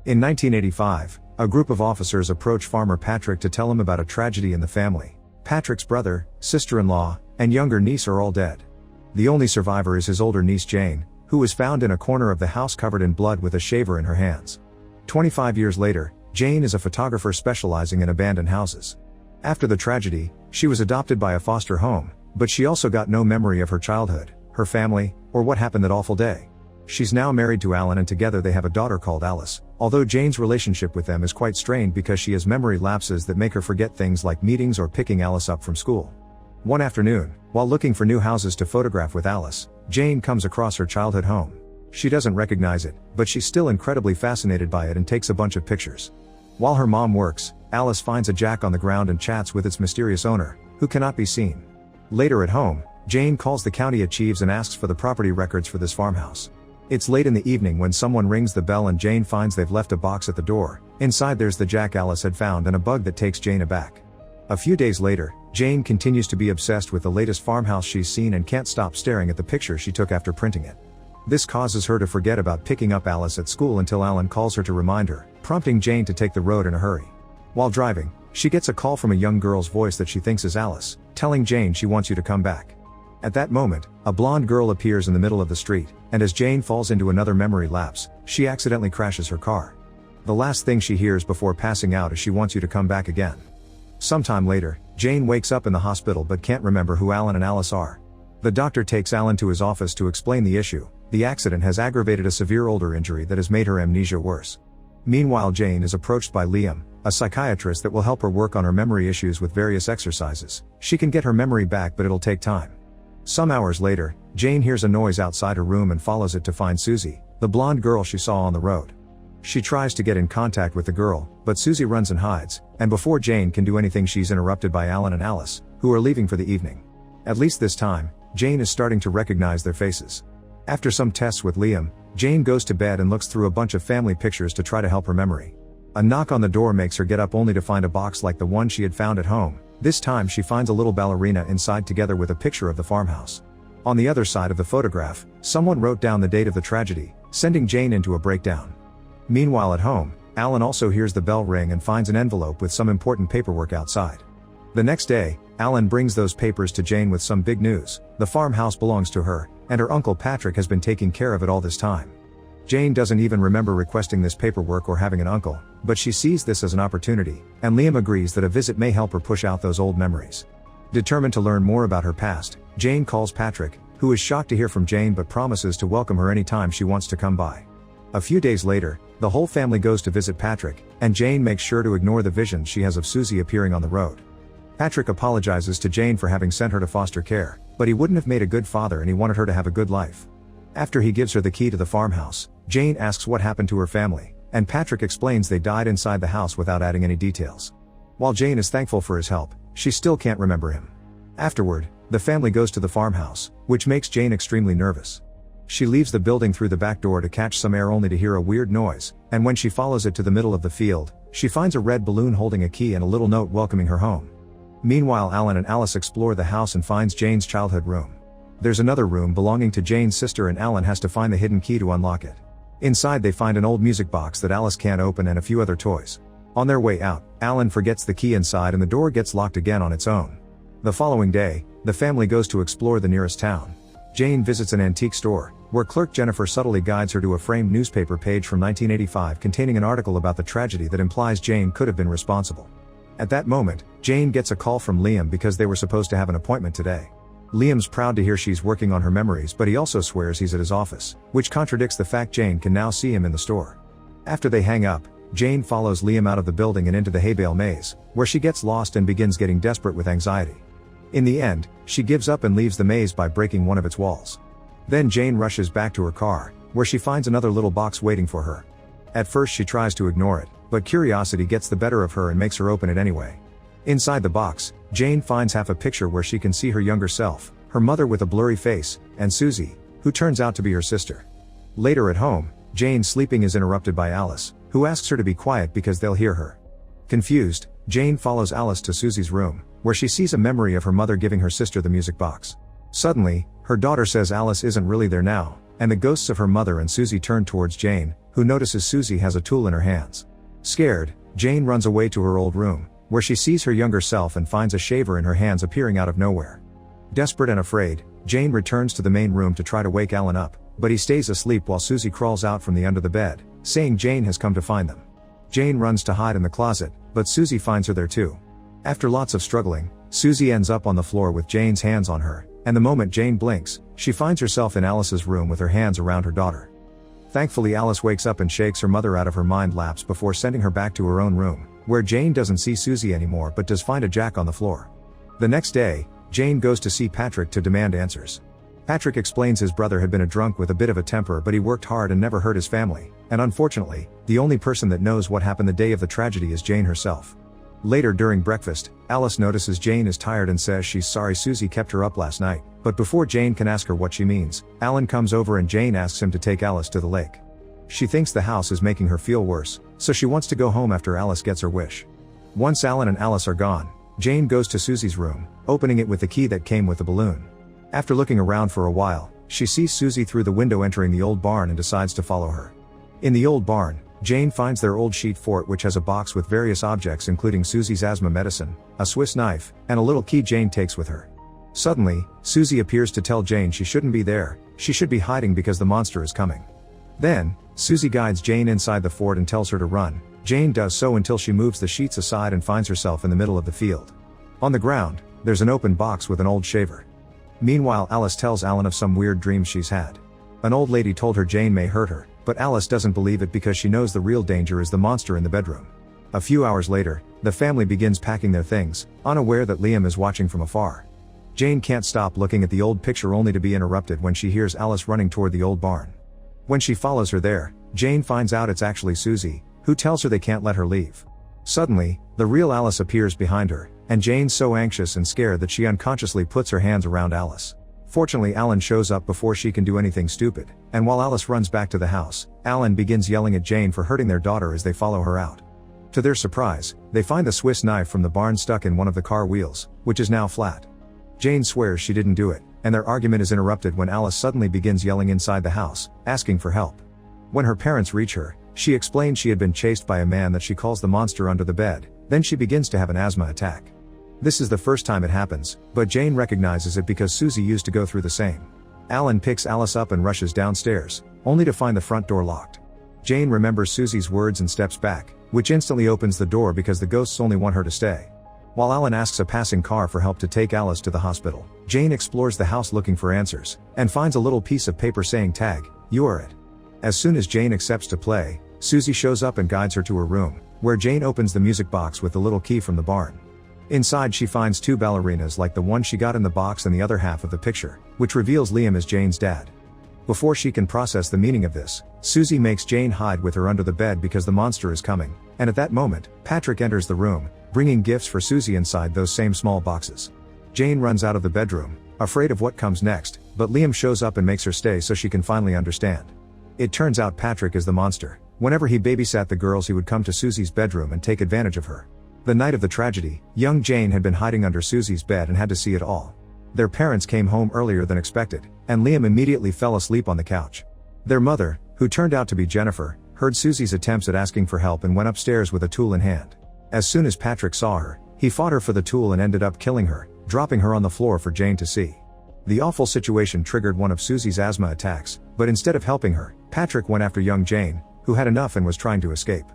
In 1985, a group of officers approach Farmer Patrick to tell him about a tragedy in the family. Patrick's brother, sister-in-law, and younger niece are all dead. The only survivor is his older niece Jane, who was found in a corner of the house covered in blood with a shaver in her hands. 25 years later, Jane is a photographer specializing in abandoned houses. After the tragedy, she was adopted by a foster home, but she also got no memory of her childhood, her family, or what happened that awful day. She's now married to Alan and together they have a daughter called Alice, although Jane's relationship with them is quite strained because she has memory lapses that make her forget things like meetings or picking Alice up from school. One afternoon, while looking for new houses to photograph with Alice, Jane comes across her childhood home. She doesn't recognize it, but she's still incredibly fascinated by it and takes a bunch of pictures. While her mom works, Alice finds a jack on the ground and chats with its mysterious owner, who cannot be seen. Later at home, Jane calls the county of chiefs and asks for the property records for this farmhouse. It's late in the evening when someone rings the bell and Jane finds they've left a box at the door. Inside there's the jack Alice had found and a bug that takes Jane aback. A few days later, Jane continues to be obsessed with the latest farmhouse she's seen and can't stop staring at the picture she took after printing it. This causes her to forget about picking up Alice at school until Alan calls her to remind her, prompting Jane to take the road in a hurry. While driving, she gets a call from a young girl's voice that she thinks is Alice, telling Jane she wants you to come back. At that moment, a blonde girl appears in the middle of the street, and as Jane falls into another memory lapse, she accidentally crashes her car. The last thing she hears before passing out is she wants you to come back again. Sometime later, Jane wakes up in the hospital but can't remember who Alan and Alice are. The doctor takes Alan to his office to explain the issue. The accident has aggravated a severe older injury that has made her amnesia worse. Meanwhile, Jane is approached by Liam, a psychiatrist that will help her work on her memory issues with various exercises. She can get her memory back, but it'll take time. Some hours later, Jane hears a noise outside her room and follows it to find Susie, the blonde girl she saw on the road. She tries to get in contact with the girl, but Susie runs and hides, and before Jane can do anything she's interrupted by Alan and Alice, who are leaving for the evening. At least this time, Jane is starting to recognize their faces. After some tests with Liam, Jane goes to bed and looks through a bunch of family pictures to try to help her memory. A knock on the door makes her get up only to find a box like the one she had found at home. This time she finds a little ballerina inside together with a picture of the farmhouse. On the other side of the photograph, someone wrote down the date of the tragedy, sending Jane into a breakdown. Meanwhile at home, Alan also hears the bell ring and finds an envelope with some important paperwork outside. The next day, Alan brings those papers to Jane with some big news. The farmhouse belongs to her, and her uncle Patrick has been taking care of it all this time. Jane doesn't even remember requesting this paperwork or having an uncle, but she sees this as an opportunity, and Liam agrees that a visit may help her push out those old memories. Determined to learn more about her past, Jane calls Patrick, who is shocked to hear from Jane but promises to welcome her anytime she wants to come by. A few days later, the whole family goes to visit Patrick, and Jane makes sure to ignore the visions she has of Susie appearing on the road. Patrick apologizes to Jane for having sent her to foster care, but he wouldn't have made a good father and he wanted her to have a good life. After he gives her the key to the farmhouse, Jane asks what happened to her family, and Patrick explains they died inside the house without adding any details. While Jane is thankful for his help, she still can't remember him. Afterward, the family goes to the farmhouse, which makes Jane extremely nervous. She leaves the building through the back door to catch some air only to hear a weird noise, and when she follows it to the middle of the field, she finds a red balloon holding a key and a little note welcoming her home. Meanwhile, Alan and Alice explore the house and finds Jane's childhood room. There's another room belonging to Jane's sister and Alan has to find the hidden key to unlock it. Inside they find an old music box that Alice can't open and a few other toys. On their way out, Alan forgets the key inside and the door gets locked again on its own. The following day, the family goes to explore the nearest town. Jane visits an antique store, where clerk Jennifer subtly guides her to a framed newspaper page from 1985 containing an article about the tragedy that implies Jane could have been responsible. At that moment, Jane gets a call from Liam because they were supposed to have an appointment today. Liam's proud to hear she's working on her memories, but he also swears he's at his office, which contradicts the fact Jane can now see him in the store. After they hang up, Jane follows Liam out of the building and into the hay bale maze, where she gets lost and begins getting desperate with anxiety. In the end, she gives up and leaves the maze by breaking one of its walls. Then Jane rushes back to her car, where she finds another little box waiting for her. At first she tries to ignore it, but curiosity gets the better of her and makes her open it anyway. Inside the box, Jane finds half a picture where she can see her younger self, her mother with a blurry face, and Susie, who turns out to be her sister. Later at home, Jane's sleeping is interrupted by Alice, who asks her to be quiet because they'll hear her. Confused, Jane follows Alice to Susie's room, where she sees a memory of her mother giving her sister the music box. Suddenly, her daughter says Alice isn't really there now, and the ghosts of her mother and Susie turn towards Jane, who notices Susie has a tool in her hands. Scared, Jane runs away to her old room, where she sees her younger self and finds a shaver in her hands appearing out of nowhere. Desperate and afraid, Jane returns to the main room to try to wake Alan up, but he stays asleep while Susie crawls out from the under the bed, saying Jane has come to find them. Jane runs to hide in the closet, but Susie finds her there too. After lots of struggling, Susie ends up on the floor with Jane's hands on her, and the moment Jane blinks, she finds herself in Alice's room with her hands around her daughter. Thankfully, Alice wakes up and shakes her mother out of her mind lapse before sending her back to her own room, where Jane doesn't see Susie anymore but does find a jack on the floor. The next day, Jane goes to see Patrick to demand answers. Patrick explains his brother had been a drunk with a bit of a temper, but he worked hard and never hurt his family, and unfortunately, the only person that knows what happened the day of the tragedy is Jane herself. Later during breakfast, Alice notices Jane is tired and says she's sorry Susie kept her up last night, but before Jane can ask her what she means, Alan comes over and Jane asks him to take Alice to the lake. She thinks the house is making her feel worse, so she wants to go home after Alice gets her wish. Once Alan and Alice are gone, Jane goes to Susie's room, opening it with the key that came with the balloon. After looking around for a while, she sees Susie through the window entering the old barn and decides to follow her. In the old barn, Jane finds their old sheet fort, which has a box with various objects including Susie's asthma medicine, a Swiss knife, and a little key Jane takes with her. Suddenly, Susie appears to tell Jane she shouldn't be there, she should be hiding because the monster is coming. Then, Susie guides Jane inside the fort and tells her to run. Jane does so until she moves the sheets aside and finds herself in the middle of the field. On the ground, there's an open box with an old shaver. Meanwhile, Alice tells Alan of some weird dreams she's had. An old lady told her Jane may hurt her, but Alice doesn't believe it because she knows the real danger is the monster in the bedroom. A few hours later, the family begins packing their things, unaware that Liam is watching from afar. Jane can't stop looking at the old picture only to be interrupted when she hears Alice running toward the old barn. When she follows her there, Jane finds out it's actually Susie, who tells her they can't let her leave. Suddenly, the real Alice appears behind her, and Jane's so anxious and scared that she unconsciously puts her hands around Alice. Fortunately, Alan shows up before she can do anything stupid, and while Alice runs back to the house, Alan begins yelling at Jane for hurting their daughter as they follow her out. To their surprise, they find the Swiss knife from the barn stuck in one of the car wheels, which is now flat. Jane swears she didn't do it, and their argument is interrupted when Alice suddenly begins yelling inside the house, asking for help. When her parents reach her, she explains she had been chased by a man that she calls the monster under the bed, then she begins to have an asthma attack. This is the first time it happens, but Jane recognizes it because Susie used to go through the same. Alan picks Alice up and rushes downstairs, only to find the front door locked. Jane remembers Susie's words and steps back, which instantly opens the door because the ghosts only want her to stay. While Alan asks a passing car for help to take Alice to the hospital, Jane explores the house looking for answers, and finds a little piece of paper saying tag, "You are it." As soon as Jane accepts to play, Susie shows up and guides her to her room, where Jane opens the music box with the little key from the barn. Inside she finds two ballerinas like the one she got in the box and the other half of the picture, which reveals Liam as Jane's dad. Before she can process the meaning of this, Susie makes Jane hide with her under the bed because the monster is coming, and at that moment, Patrick enters the room, bringing gifts for Susie inside those same small boxes. Jane runs out of the bedroom, afraid of what comes next, but Liam shows up and makes her stay so she can finally understand. It turns out Patrick is the monster. Whenever he babysat the girls, he would come to Susie's bedroom and take advantage of her. The night of the tragedy, young Jane had been hiding under Susie's bed and had to see it all. Their parents came home earlier than expected, and Liam immediately fell asleep on the couch. Their mother, who turned out to be Jennifer, heard Susie's attempts at asking for help and went upstairs with a tool in hand. As soon as Patrick saw her, he fought her for the tool and ended up killing her, dropping her on the floor for Jane to see. The awful situation triggered one of Susie's asthma attacks, but instead of helping her, Patrick went after young Jane, who had enough and was trying to escape.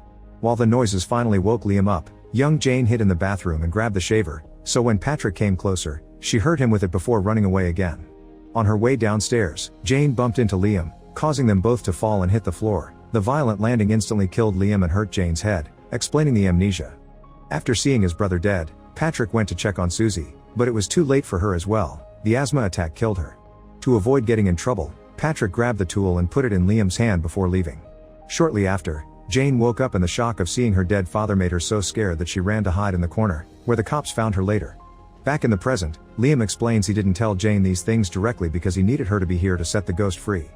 While the noises finally woke Liam up, young Jane hid in the bathroom and grabbed the shaver, so when Patrick came closer, she hurt him with it before running away again. On her way downstairs, Jane bumped into Liam, causing them both to fall and hit the floor. The violent landing instantly killed Liam and hurt Jane's head, explaining the amnesia. After seeing his brother dead, Patrick went to check on Susie, but it was too late for her as well. The asthma attack killed her. To avoid getting in trouble, Patrick grabbed the tool and put it in Liam's hand before leaving. Shortly after, Jane woke up and the shock of seeing her dead father made her so scared that she ran to hide in the corner, where the cops found her later. Back in the present, Liam explains he didn't tell Jane these things directly because he needed her to be here to set the ghost free.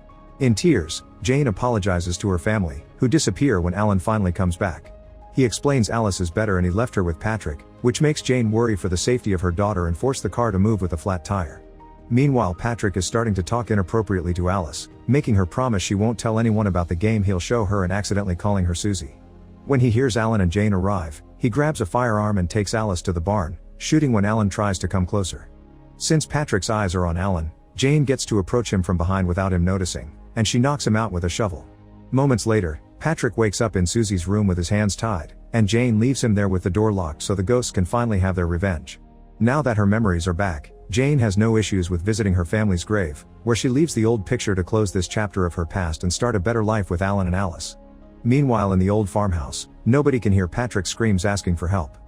In tears, Jane apologizes to her family, who disappear when Alan finally comes back. He explains Alice is better and he left her with Patrick, which makes Jane worry for the safety of her daughter and force the car to move with a flat tire. Meanwhile, Patrick is starting to talk inappropriately to Alice, making her promise she won't tell anyone about the game he'll show her and accidentally calling her Susie. When he hears Alan and Jane arrive, he grabs a firearm and takes Alice to the barn, shooting when Alan tries to come closer. Since Patrick's eyes are on Alan, Jane gets to approach him from behind without him noticing, and she knocks him out with a shovel. Moments later, Patrick wakes up in Susie's room with his hands tied, and Jane leaves him there with the door locked so the ghosts can finally have their revenge. Now that her memories are back, Jane has no issues with visiting her family's grave, where she leaves the old picture to close this chapter of her past and start a better life with Alan and Alice. Meanwhile, in the old farmhouse, nobody can hear Patrick's screams asking for help.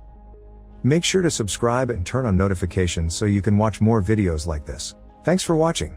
Make sure to subscribe and turn on notifications so you can watch more videos like this. Thanks for watching.